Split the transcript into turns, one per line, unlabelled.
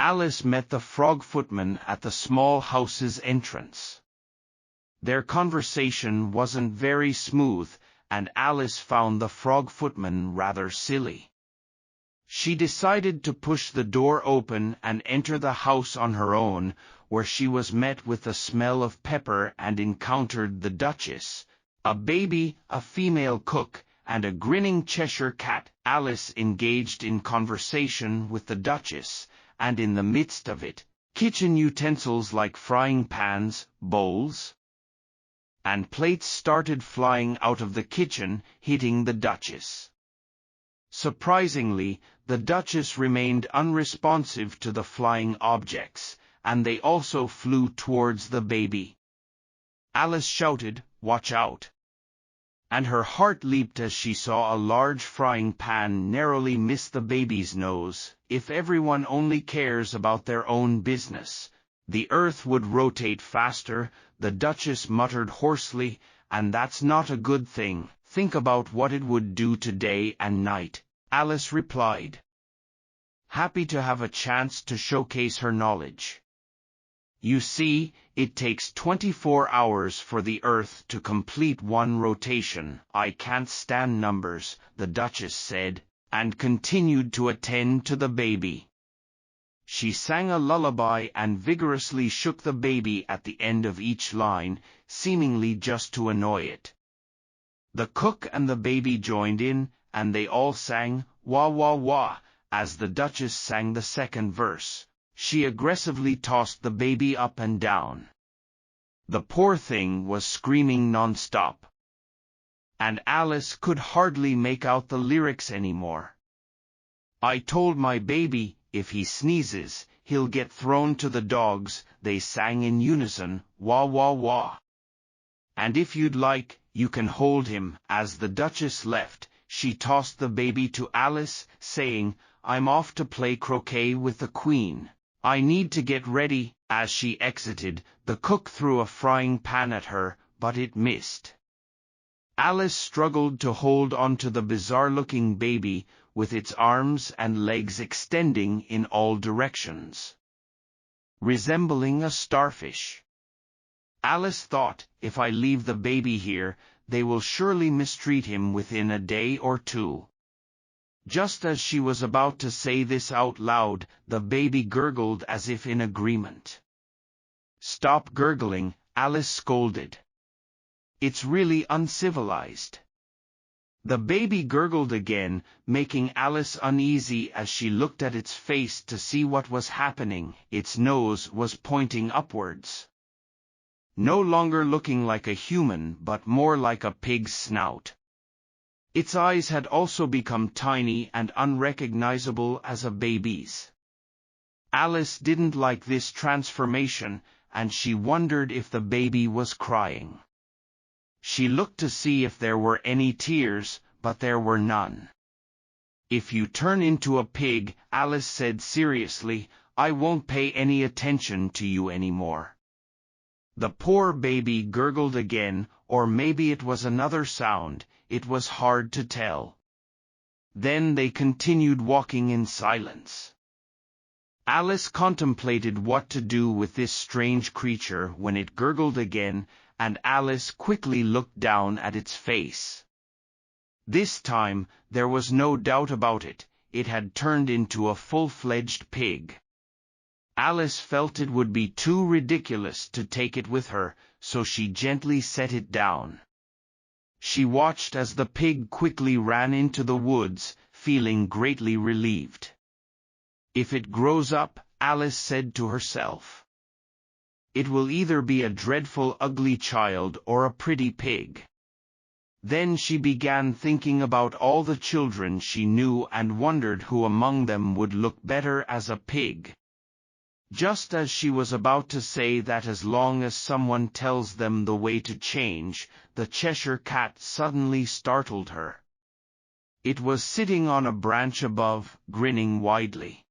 Alice met the frog footman at the small house's entrance. Their conversation wasn't very smooth, and Alice found the frog footman rather silly. She decided to push the door open and enter the house on her own, where she was met with the smell of pepper and encountered the Duchess, a baby, a female cook, and a grinning Cheshire cat. Alice engaged in conversation with the Duchess, and in the midst of it, kitchen utensils like frying pans, bowls, and plates started flying out of the kitchen, hitting the Duchess. Surprisingly, the Duchess remained unresponsive to the flying objects, and they also flew towards the baby. Alice shouted, "Watch out!" And her heart leaped as she saw a large frying pan narrowly miss the baby's nose. If everyone only cares about their own business, the earth would rotate faster, the Duchess muttered hoarsely, and that's not a good thing. Think about what it would do to day and night, Alice replied, happy to have a chance to showcase her knowledge. You see, it takes 24 hours for the Earth to complete one rotation. I can't stand numbers, the Duchess said, and continued to attend to the baby. She sang a lullaby and vigorously shook the baby at the end of each line, seemingly just to annoy it. The cook and the baby joined in, and they all sang, "Wah wah wah," as the Duchess sang the second verse. She aggressively tossed the baby up and down. The poor thing was screaming non-stop, and Alice could hardly make out the lyrics anymore. I told my baby, if he sneezes, he'll get thrown to the dogs, they sang in unison, wah wah wah. And if you'd like, you can hold him. As the Duchess left, she tossed the baby to Alice, saying, I'm off to play croquet with the Queen. I need to get ready. As she exited, the cook threw a frying pan at her, but it missed. Alice struggled to hold on to the bizarre-looking baby, with its arms and legs extending in all directions, resembling a starfish. Alice thought, if I leave the baby here, they will surely mistreat him within a day or two. Just as she was about to say this out loud, the baby gurgled as if in agreement. Stop gurgling, Alice scolded. It's really uncivilized. The baby gurgled again, making Alice uneasy as she looked at its face to see what was happening. Its nose was pointing upwards, no longer looking like a human but more like a pig's snout. Its eyes had also become tiny and unrecognizable as a baby's. Alice didn't like this transformation, and she wondered if the baby was crying. She looked to see if there were any tears, but there were none. If you turn into a pig, Alice said seriously, I won't pay any attention to you anymore. The poor baby gurgled again, or maybe it was another sound. It was hard to tell. Then they continued walking in silence. Alice contemplated what to do with this strange creature when it gurgled again, and Alice quickly looked down at its face. This time, there was no doubt about it, it had turned into a full-fledged pig. Alice felt it would be too ridiculous to take it with her, so she gently set it down. She watched as the pig quickly ran into the woods, feeling greatly relieved. If it grows up, Alice said to herself, it will either be a dreadful ugly child or a pretty pig. Then she began thinking about all the children she knew and wondered who among them would look better as a pig. Just as she was about to say that as long as someone tells them the way to change, the Cheshire Cat suddenly startled her. It was sitting on a branch above, grinning widely.